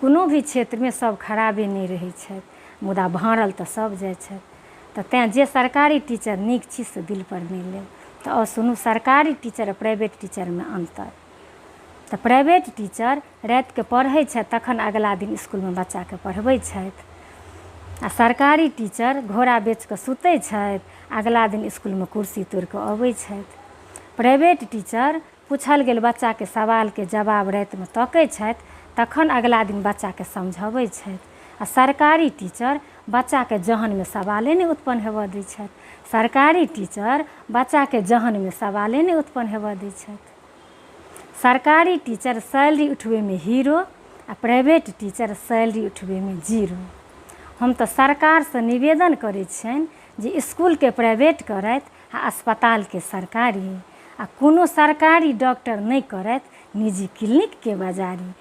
कोनो भी क्षेत्रमे सब खराबे नहि रहै छथि, मुदा भरल तऽ सब जाइ छथि। तऽ तेँ जे सरकारी टीचर नीक छी से दिल पर नहि लेब। तऽ आओर सुनू, सरकारी टीचर आ प्राइवेट टीचरमे अन्तर। तऽ प्राइवेट टीचर रातिके पढ़ै छथि, तखन अगिला दिन इसकुलमे बच्चाके पढ़बै छथि। आ सरकारी टीचर घोड़ा बेचके सुतै छथि, अगिला दिन इसकुलमे कुर्सी तोड़िकऽ अबै छथि। प्राइवेट टीचर पूछल गेल बच्चाके सवालके जवाब रातिमे तकै छथि, तखन अगिला दिन बच्चाके समझाबै छथि। आ सरकारी टीचर बच्चाके जहनमे सवाले नहि उत्पन्न हेबऽ दै छथि। सरकारी टीचर बच्चाके जहनमे सवाले नहि उत्पन्न हेबऽ दै छथि। सरकारी टीचर सैलरी उठबैमे हीरो आ प्राइवेट टीचर सैलरी उठबैमे जीरो। हम तऽ सरकारसँ निवेदन करै छियनि जे इसकुलके प्राइवेट करथि आ अस्पतालके सरकारी, आ कोनो सरकारी डॉक्टर नहि करथि निजी क्लिनिकके बजारी।